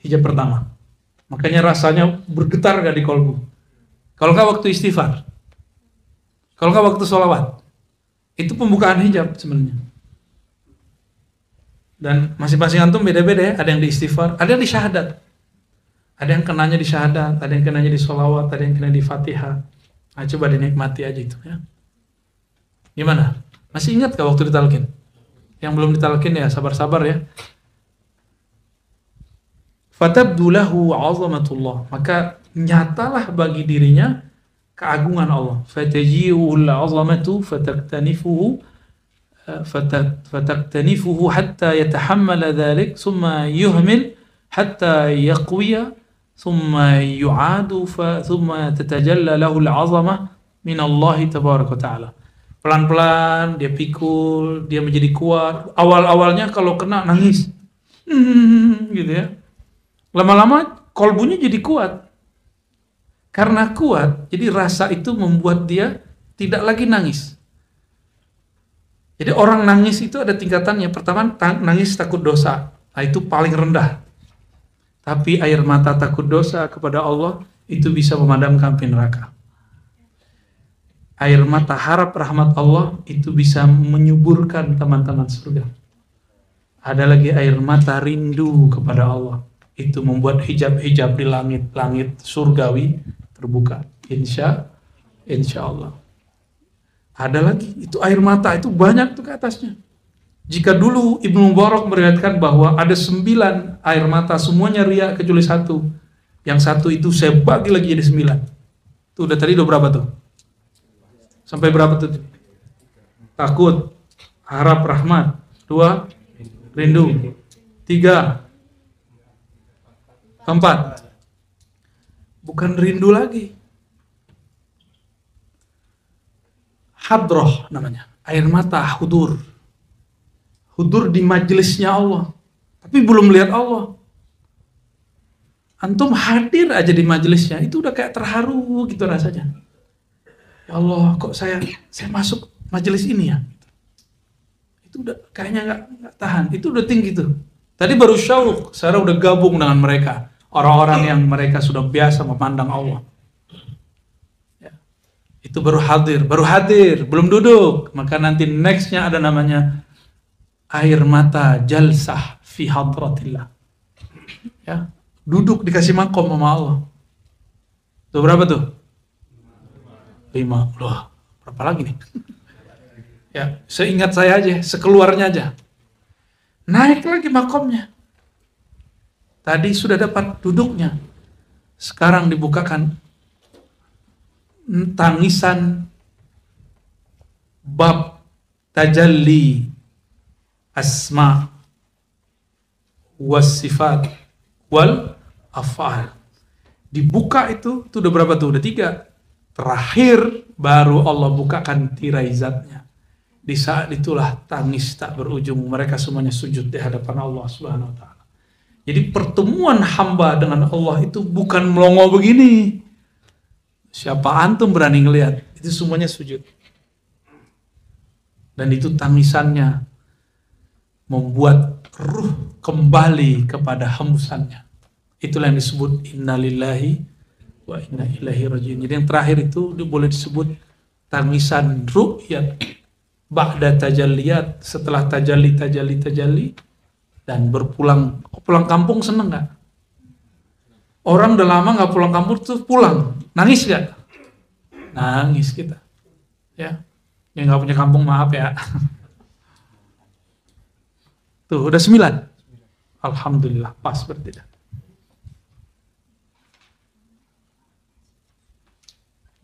Speaker 1: Hijab pertama. Makanya rasanya bergetar gak di kolbu? Kalau nggak waktu istighfar, kalau nggak waktu sholawat, itu pembukaan hijab sebenarnya. Dan masing-masing antum beda-beda ya. Ada yang di istighfar, ada yang di syahadat, ada yang kenanya di syahadat, ada yang kenanya di sholawat, ada yang kena di fatihah. Nah, coba dinikmati aja itu ya. Gimana? Masih ingat gak waktu ditalkin? Yang belum ditalkin ya sabar-sabar ya. Fatabdulahu azamatullah, maka nyatalah bagi dirinya keagungan Allah. Fataji'ul azamatu fataktanifuhu hatta yatahammala dhalik, thumma yuhmil hatta yaqwiya, thumma yu'adu, thumma tatajalla lahu al-azamah min Allah tabaraka wa ta'ala. Pelan-pelan dia pikul, dia menjadi kuat. Awal-awalnya kalau kena nangis, gitu ya. Lama-lama kolbunya jadi kuat. Karena kuat, jadi rasa itu membuat dia tidak lagi nangis. Jadi orang nangis itu ada tingkatannya. Pertama, nangis takut dosa. Nah, itu paling rendah. Tapi air mata takut dosa kepada Allah itu bisa memadamkan api neraka. Air mata harap rahmat Allah itu bisa menyuburkan teman-teman surga. Ada lagi air mata rindu kepada Allah. Itu membuat hijab-hijab di langit-langit surgawi terbuka. Insya Allah. Ada lagi, itu air mata itu banyak tuh ke atasnya. Jika dulu Ibnu Mubarak meriwayatkan bahwa ada 9 air mata, semuanya ria kecuali 1. Yang 1 itu saya bagi lagi jadi 9. Itu udah tadi udah berapa tuh? Sampai berapa tuh? Takut, harap rahmat. 2, rindu. 3, 4. Bukan rindu lagi. Hadroh namanya, air mata hudur. Hudur di majelisnya Allah, tapi belum lihat Allah. Antum hadir aja di majelisnya, itu udah kayak terharu gitu rasanya. Ya Allah, kok saya masuk majelis ini ya? Itu udah kayaknya nggak tahan, itu udah tinggi tuh. Tadi baru syauq, sekarang udah gabung dengan mereka, orang-orang yang mereka sudah biasa memandang Allah. Itu baru hadir, belum duduk. Maka nanti nextnya ada namanya air mata jalsah fi hadratillah. Ya, duduk dikasih makom sama Allah. Itu berapa tuh? 5. Loh, berapa lagi nih? Ya, seingat saya aja, sekeluarnya aja. Naik lagi makomnya. Tadi sudah dapat duduknya. Sekarang dibukakan tangisan bab tajalli asma was sifat wal af'al. Dibuka itu udah berapa tuh? Udah 3. Terakhir baru Allah bukakan tirai zatnya. Di saat itulah tangis tak berujung, mereka semuanya sujud di hadapan Allah Subhanahu wa taala. Jadi pertemuan hamba dengan Allah itu bukan melongo begini. Siapa antum berani ngelihat? Itu semuanya sujud. Dan itu tangisannya membuat ruh kembali kepada hembusannya. Itulah yang disebut innalillahi wa inna ilaihi rajiun. Jadi yang terakhir itu boleh disebut tangisan ru'yat ba'da tajalliyat, setelah tajalli dan pulang kampung seneng gak? Orang udah lama gak pulang kampung tuh pulang, nangis gak? Nangis kita. Ya, yang gak punya kampung maaf ya. Tuh udah 9. Alhamdulillah, pas berarti.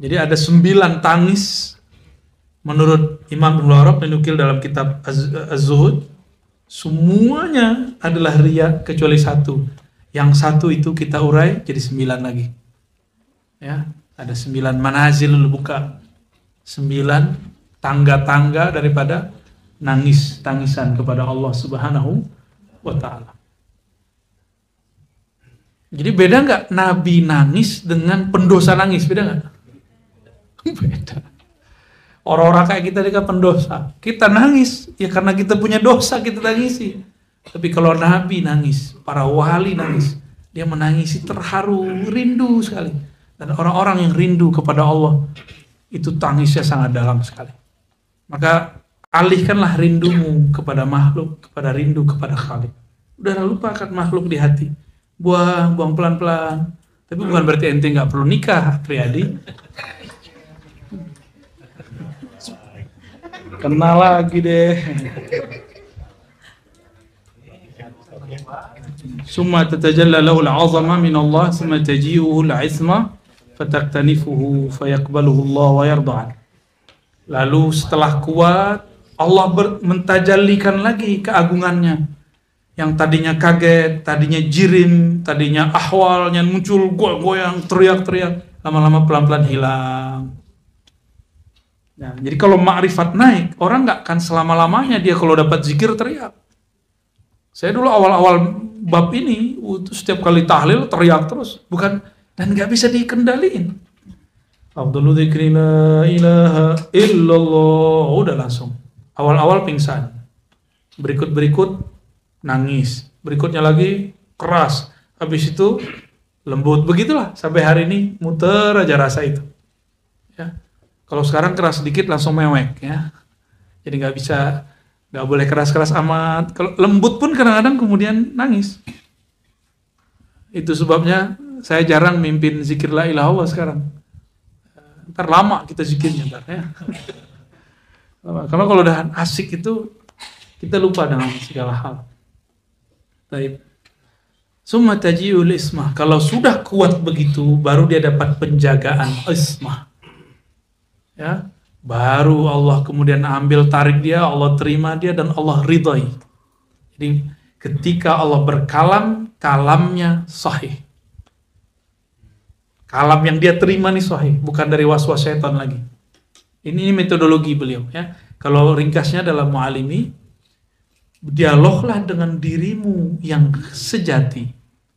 Speaker 1: Jadi ada 9 tangis menurut Imam Ibnu Arab menukil dalam kitab Az-Zuhud. Semuanya adalah riya kecuali 1. Yang 1 itu kita urai jadi 9 lagi. Ya, ada 9 manazil buka. 9 tangga-tangga daripada tangisan kepada Allah Subhanahu wa taala. Jadi beda nggak Nabi nangis dengan pendosa nangis? Beda nggak? Beda. Orang-orang kayak kita dia pendosa, kita nangis ya karena kita punya dosa kita tangisi. Tapi kalau Nabi nangis, para wali nangis, dia menangisi terharu, rindu sekali. Dan orang-orang yang rindu kepada Allah itu tangisnya sangat dalam sekali. Maka alihkanlah rindumu kepada makhluk, kepada rindu kepada Khalik. Udah lupakan makhluk di hati. Buang pelan-pelan. Tapi bukan berarti ente nggak perlu nikah, Priyadi. Kenal lagi deh. Summa tatajalla lahu al-'azama min Allah, summa taji'uhu al-'isma fataktanifuhu fayaqbaluhu Allah wa yarda'an. Lalu setelah kuat, Allah mentajallikan lagi keagungannya. Yang tadinya kaget, tadinya jirim, tadinya ahwalnya muncul goyang, teriak-teriak, lama-lama pelan-pelan hilang. Nah, jadi kalau ma'rifat naik, orang nggak akan selama-lamanya dia kalau dapat zikir teriak. Saya dulu awal-awal bab ini, setiap kali tahlil teriak terus, bukan, dan nggak bisa dikendaliin. Abdullu dzikri la ilaha illallah, udah langsung. Awal-awal pingsan, berikut nangis, berikutnya lagi keras, habis itu lembut, begitulah sampai hari ini muter aja rasa itu. Ya. Kalau sekarang keras sedikit langsung mewek ya. Jadi nggak boleh keras-keras amat. Kalau lembut pun kadang-kadang kemudian nangis. Itu sebabnya saya jarang mimpin zikir la ilaha illallah sekarang. Ntar lama kita zikirnya ntar ya. Karena kalau udah asik itu kita lupa dengan segala hal. Baik. Summa taji'ul ismah. Kalau sudah kuat begitu, baru dia dapat penjagaan ismah. Ya, baru Allah kemudian ambil tarik dia, Allah terima dia dan Allah ridhai. Jadi ketika Allah berkalam, kalamnya sahih. Kalam yang dia terima nih sahih, bukan dari waswas syaitan lagi. Ini metodologi beliau ya. Kalau ringkasnya dalam Mu'alimi, dialoglah dengan dirimu yang sejati,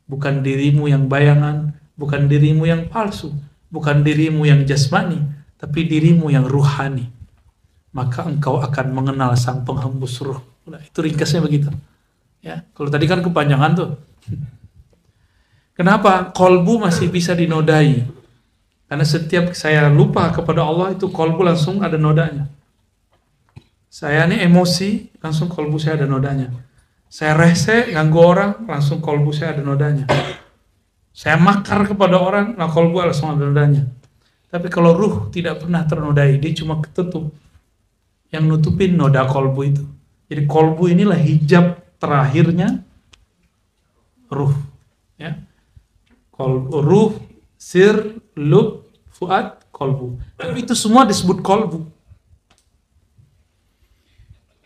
Speaker 1: bukan dirimu yang bayangan, bukan dirimu yang palsu, bukan dirimu yang jasmani, tapi dirimu yang ruhani. Maka engkau akan mengenal sang penghembus ruh. Nah, itu ringkasnya begitu. Ya, kalau tadi kan kepanjangan tuh. Kenapa? Kolbu masih bisa dinodai. Karena setiap saya lupa kepada Allah itu kolbu langsung ada nodanya. Saya ini emosi, langsung kolbu saya ada nodanya. Saya rese, ganggu orang, langsung kolbu saya ada nodanya. Saya makar kepada orang, nah kolbu langsung ada nodanya. Tapi kalau ruh tidak pernah ternodai, dia cuma ketutup. Yang nutupin noda kolbu itu. Jadi kolbu inilah hijab terakhirnya ruh. Ya. Ruh, sir, lub, fuad, kolbu. Tapi itu semua disebut kolbu.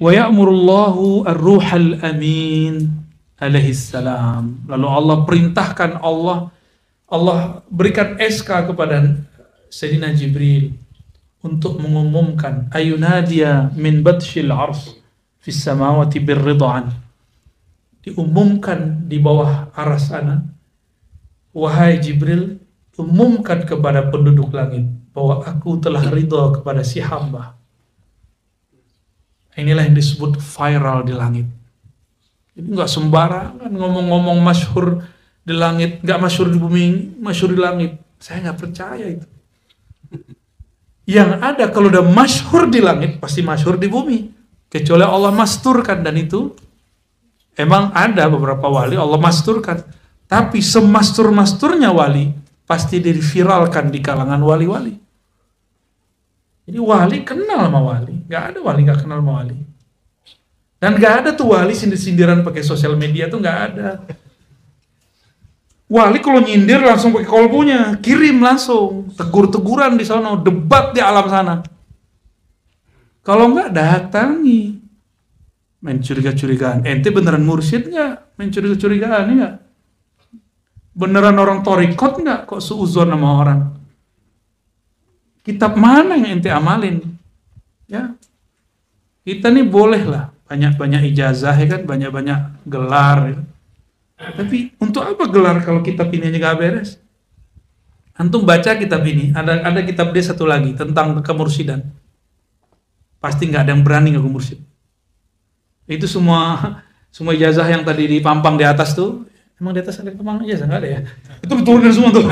Speaker 1: Wa ya'murullahu ar-ruhal amin alaihi salam. Lalu Allah perintahkan Allah berikan SK kepada Sayyidina Jibril untuk mengumumkan ayunadiya min batshil ars fis samawati birridwan. Diumumkan di bawah aras sana. Wahai Jibril, umumkan kepada penduduk langit bahwa aku telah ridha kepada si hamba. Inilah yang disebut viral di langit. Ini nggak sembarangan ngomong-ngomong masyhur di langit, nggak masyhur di bumi, masyhur di langit. Saya nggak percaya itu. Yang ada kalau udah masyhur di langit pasti masyhur di bumi. Kecuali Allah masturkan, dan itu emang ada beberapa wali Allah masturkan. Tapi semastur-masturnya wali pasti diviralkan di kalangan wali-wali. Jadi wali kenal sama wali, nggak ada wali nggak kenal sama wali. Dan nggak ada tuh wali sindir-sindiran pakai sosial media tuh nggak ada. Wali kalau nyindir langsung pakai kolbunya, kirim langsung, tegur-teguran di sana, debat di alam sana. Kalau nggak datangi, main curiga-curigaan. Ente beneran mursyid nggak? Main curiga-curigaan nggak? Beneran orang torikot nggak? Kok suuzon sama orang? Kitab mana yang ente amalin? Ya, kita nih boleh lah banyak-banyak ijazah ya kan, banyak-banyak gelar. Ya. Tapi untuk apa gelar kalau kitab ini aja gak beres? Antum baca kitab ini, ada kitab dia satu lagi tentang kemursidan. Pasti nggak ada yang berani ngaku mursyid. Itu semua ijazah yang tadi dipampang di atas tuh. Emang di atas ada kemana ijazah? Nggak ada ya? Itu diturunin semua tuh.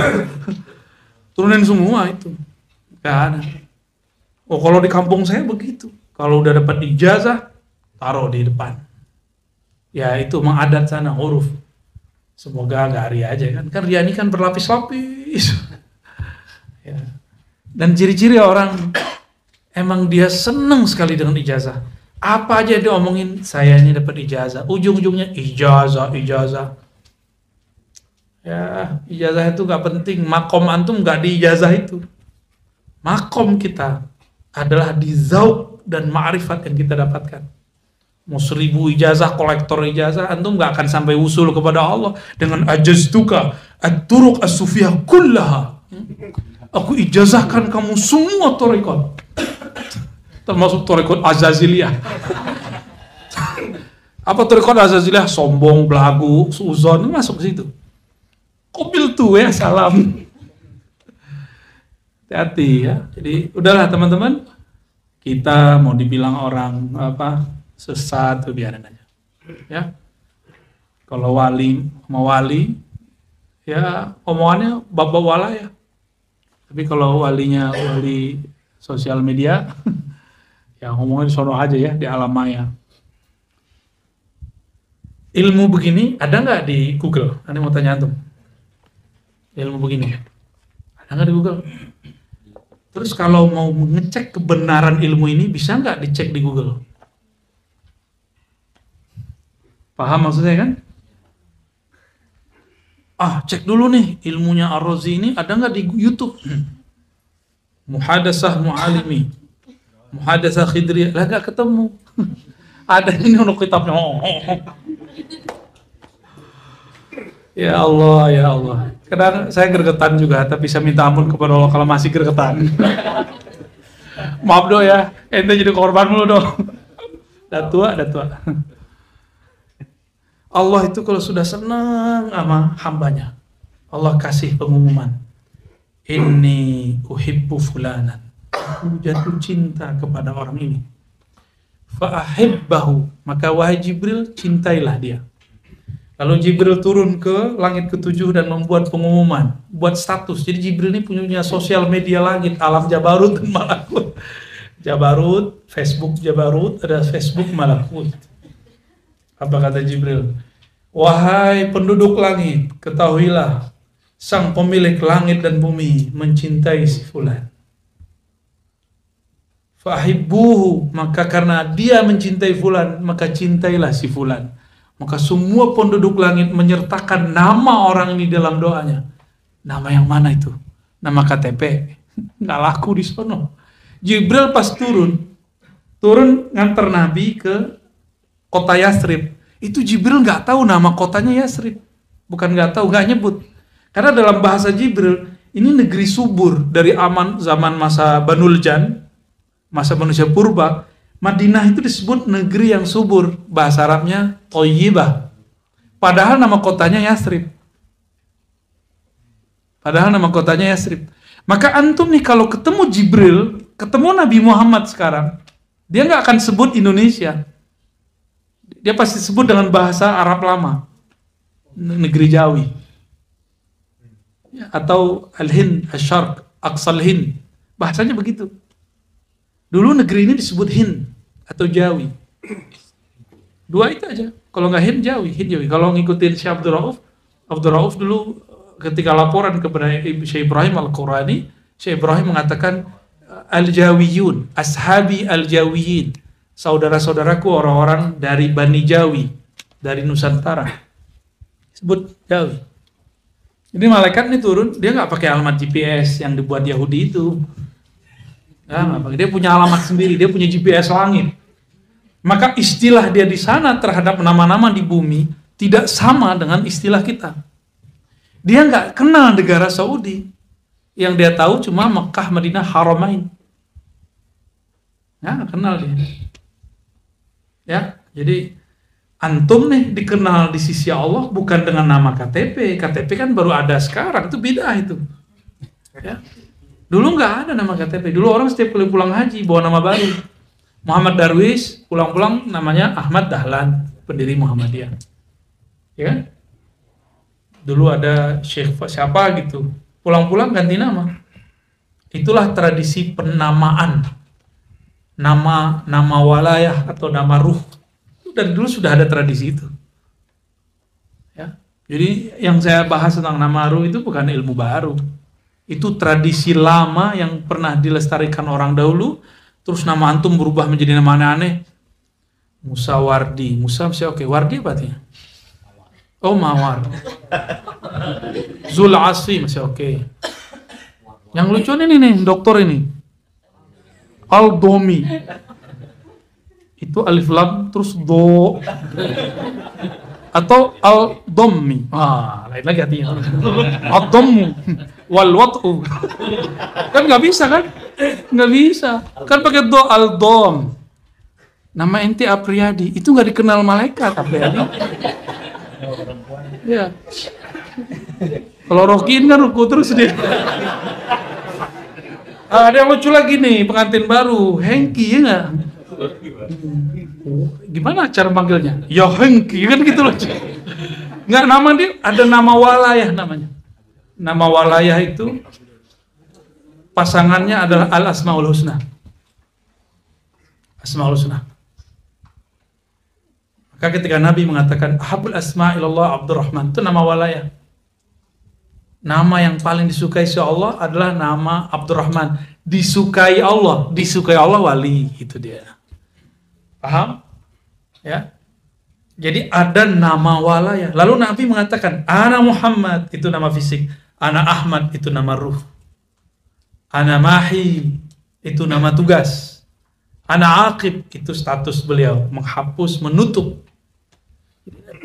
Speaker 1: Turunin semua itu. Nggak ada. Oh, kalau di kampung saya begitu. Kalau udah dapat ijazah, taruh di depan. Ya itu mengadat sana, huruf. Semoga nggak ria aja kan. Kan ria ini kan berlapis-lapis. Ya. Dan ciri-ciri orang emang dia seneng sekali dengan ijazah. Apa aja dia omongin, saya ini dapat ijazah. Ujung-ujungnya ijazah. Ya, ijazah itu gak penting. Makom antum gak di ijazah itu. Makom kita adalah di zauq dan ma'rifat yang kita dapatkan. Mau 1000 ijazah, kolektor ijazah, antum gak akan sampai usul kepada Allah dengan ajaztuka at-turuq as-sufiyah kullaha. Aku ijazahkan kamu semua torikot. Termasuk torikot Azaziliyah. Apa torikot Azaziliyah? Sombong, belagu, suuzon, masuk ke situ. Kobil tuh ya, salam. Hati-hati ya. Jadi udahlah teman-teman, kita mau dibilang orang sesat tuh biarin aja. Ya. Kalau wali mau wali, ya omongannya bapak wala ya. Tapi kalau walinya wali sosial media, ya ngomongnya di sono aja ya, di alam maya. Ilmu begini ada nggak di Google? Anda mau tanya antum. ilmu begini. Ada nggak di Google? Terus kalau mau mengecek kebenaran ilmu ini, bisa nggak dicek di Google? Paham maksudnya kan? Cek dulu nih ilmunya Ar-Razi ini ada nggak di YouTube? Muhadasah Mu'alimi, Muhadasah Khidri, lah nggak ketemu. Ada ini untuk kitabnya. Ya Allah, ya Allah. Kadang saya gregetan juga, tapi saya minta ampun kepada Allah kalau masih gregetan. Maaf do ya, ente jadi korban mulu dong. Dah tua. Allah itu kalau sudah senang sama hambanya, Allah kasih pengumuman. Inni uhibbu fulanan. Aku jatuh cinta kepada orang ini. Fa'ahibbahu. Maka wahai Jibril, cintailah dia. Lalu Jibril turun ke langit ketujuh dan membuat pengumuman, buat status. Jadi Jibril ini punya sosial media langit, alam Jabarut dan Malakut. Jabarut, Facebook Jabarut, ada Facebook Malakut. Apa kata Jibril? Wahai penduduk langit, ketahuilah, sang pemilik langit dan bumi mencintai si fulan. Fahibbuhu, maka karena dia mencintai fulan, maka cintailah si fulan. Maka semua penduduk langit menyertakan nama orang ini dalam doanya. Nama yang mana itu? Nama KTP. Nggak laku di sono. Jibril pas turun nganter Nabi ke kota Yasrib. Itu Jibril nggak tahu nama kotanya Yasrib. Bukan nggak tahu, nggak nyebut. Karena dalam bahasa Jibril, ini negeri subur dari zaman masa Banul Jan, masa manusia purba. Madinah itu disebut negeri yang subur, bahasa Arabnya Thayyibah. Padahal nama kotanya Yasrib. Maka antum nih kalau ketemu Jibril, ketemu Nabi Muhammad sekarang, dia nggak akan sebut Indonesia. Dia pasti sebut dengan bahasa Arab lama, negeri Jawi, atau Al-Hind, Asy-Syarq, Aqsal Hind. Bahasanya begitu. Dulu negeri ini disebut Hind atau Jawi. Dua itu aja. Kalau nggak Hind Jawi. Kalau ngikutin Syekh Abdul Rauf dulu ketika laporan kepada Syekh Ibrahim Al-Qurani, Syekh Ibrahim mengatakan Al-Jawiyun, ashabi Al-Jawiyin, saudara-saudaraku orang-orang dari Bani Jawi, dari Nusantara. Sebut Jawi. Jadi malaikat ini turun, dia nggak pakai alamat GPS yang dibuat Yahudi itu. Dia punya alamat sendiri, dia punya GPS langit. Maka istilah dia di sana terhadap nama-nama di bumi tidak sama dengan istilah kita. Dia nggak kenal negara Saudi. Yang dia tahu cuma Mekah, Madinah, Haramain. Nggak kenal dia. Ya, jadi antum nih dikenal di sisi Allah bukan dengan nama KTP. KTP kan baru ada sekarang, itu bid'ah itu. Ya. Dulu nggak ada nama KTP. Dulu orang setiap kali pulang haji bawa nama baru. Muhammad Darwis pulang-pulang namanya Ahmad Dahlan, pendiri Muhammadiyah. Ya kan? Dulu ada Syekh siapa gitu. Pulang-pulang ganti nama. Itulah tradisi penamaan. Nama walayah atau nama ruh. Dari dulu sudah ada tradisi itu. Ya. Jadi yang saya bahas tentang nama ruh itu bukan ilmu baru. Itu tradisi lama yang pernah dilestarikan orang dahulu, terus nama antum berubah menjadi nama aneh-aneh. Musa Wardi, Musa masih oke, Wardi apa artinya? Oh, Mawar. Zul Asri masih oke. Yang lucu ini nih, dokter ini. Al-Domi. Itu alif lam terus do. Atau al-dommi. Lain lagi artinya. Al-dommu wal wat'u. Kan nggak bisa kan? Nggak bisa. Kan pakai do, al-dom. Nama ente Apriyadi. Itu nggak dikenal malaikat Apriyadi. Ya. Kalau Rokin kan ruku terus dia. Ada yang lucu lagi nih, pengantin baru, Hengki ya nggak? Gimana cara manggilnya? Ya Hengki kan gitu loh. Nggak, nama dia ada nama walayah namanya. Nama walayah itu pasangannya adalah Al Asmaul Husna. Asmaul Husna. Maka ketika Nabi mengatakan Ahabul Asma ilallah Abdurrahman, itu nama walayah. Nama yang paling disukai si Allah adalah nama Abdurrahman. Disukai Allah wali, itu dia. Paham? Ya. Jadi ada nama walaya. Lalu Nabi mengatakan, Ana Muhammad, itu nama fisik. Ana Ahmad, itu nama ruh. Ana Mahi, itu nama tugas. Ana Aqib, itu status beliau, menghapus, menutup.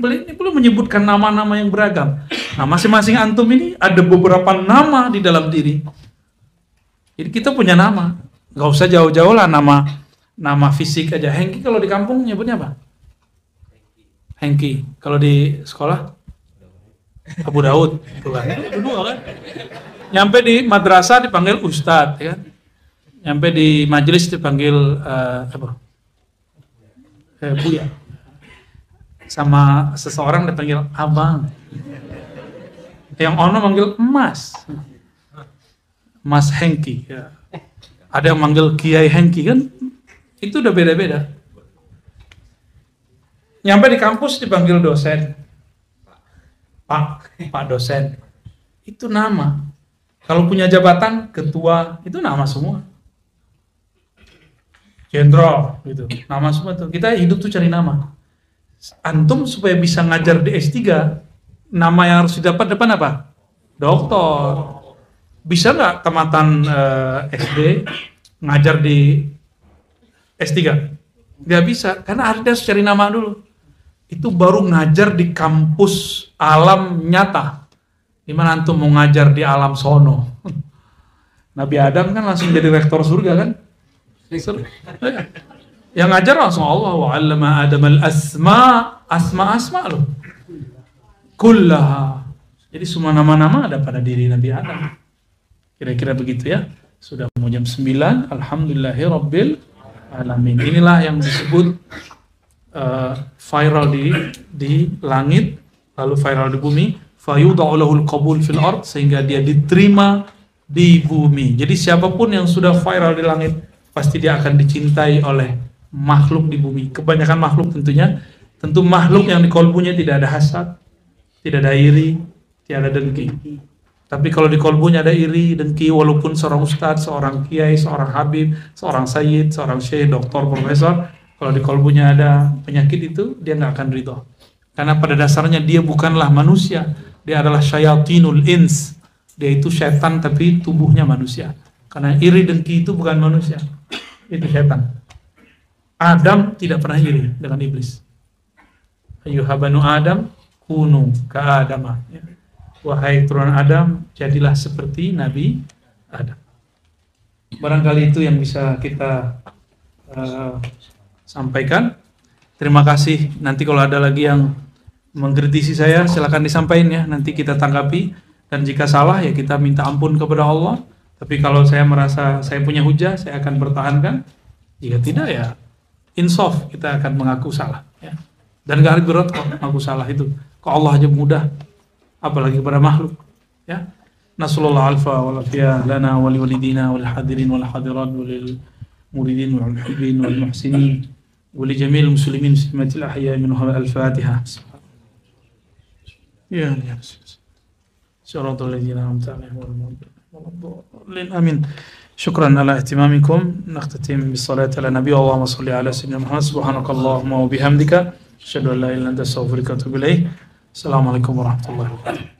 Speaker 1: Beliau ini belum menyebutkan nama-nama yang beragam. Nah, masing-masing antum ini ada beberapa nama di dalam diri. Jadi kita punya nama. Gak usah jauh-jauh lah nama fisik aja. Hengki kalau di kampung nyebutnya apa? Hengki. Kalau di sekolah? Abu Daud. Dua kan? Nyampe di madrasah dipanggil Ustadz, ya kan? Nyampe di majelis dipanggil Buya. Sama seseorang dipanggil Abang. Yang ono manggil Mas. Mas Hengki. Ya. Ada yang manggil Kiai Hengki kan? Itu udah beda-beda. Nyampe di kampus dipanggil dosen. Pak dosen. Itu nama. Kalau punya jabatan, ketua, itu nama semua. Jenderal, gitu. Nama semua tuh. Kita hidup tuh cari nama. Antum supaya bisa ngajar di S3, nama yang harus didapat depan apa? Doktor. Bisa nggak tamatan SD ngajar di S3? Nggak bisa, karena harus cari nama dulu. Itu baru ngajar di kampus alam nyata. Gimana antum mau ngajar di alam sono? Nabi Adam kan langsung jadi rektor surga kan? Yang ngajar langsung Allah, wa 'allama Adam asma loh. Kullaha. Jadi semua nama-nama ada pada diri Nabi Adam. Kira-kira begitu ya. Sudah mau jam 9, alhamdulillahirabbil alamin. Inilah yang disebut viral di langit, lalu viral di bumi, fayudha'u lahul qabul fil ard, sehingga dia diterima di bumi. Jadi siapapun yang sudah viral di langit pasti dia akan dicintai oleh makhluk di bumi. Kebanyakan makhluk tentunya, tentu makhluk yang di kolbunya tidak ada hasad, tidak ada iri, tidak ada dengki. Tapi kalau di kolbunya ada iri, dengki, walaupun seorang ustadz, seorang kiai, seorang habib, seorang sayyid, seorang syekh, doktor, profesor, kalau di kolbunya ada penyakit itu, dia nggak akan ridho. Karena pada dasarnya dia bukanlah manusia, dia adalah syayatinul ins. Dia itu setan tapi tubuhnya manusia. Karena iri dengki itu bukan manusia, itu setan. Adam tidak pernah iri dengan iblis. Ayyuhabanu Adam kunu ka'adama. Wahai turunan Adam, jadilah seperti Nabi Adam. Barangkali itu yang bisa kita sampaikan. Terima kasih. Nanti kalau ada lagi yang mengkritisi saya, silakan disampaikan ya. Nanti kita tanggapi. Dan jika salah ya kita minta ampun kepada Allah. Tapi kalau saya merasa saya punya hujah, saya akan pertahankan. Jika tidak ya insaf, kita akan mengaku salah. Ya. Dan gak berat kok mengaku salah itu. Kok Allah aja mudah, apalagi kepada makhluk. Ya. Nasallallahu alfa wal afiyah lana wal walidina wal hadirin wal hadirat wal muridin wal muhibbin wal muhsinin wal jamil muslimin muslimatil ahya minhum al-Fatihah. Ya ya. Syaratul ladzina an'amta 'alaihim wal maghdubi amin. Syukran ala ihtimamikum. Nakhtatim bis salati ala nabi Allahumma shalli ala sayyidina Muhammad subhanakallahumma wa bihamdika asyhadu an la ilaha illa anta astaghfiruka wa atubu ilaik. Assalamualaikum warahmatullahi wabarakatuh.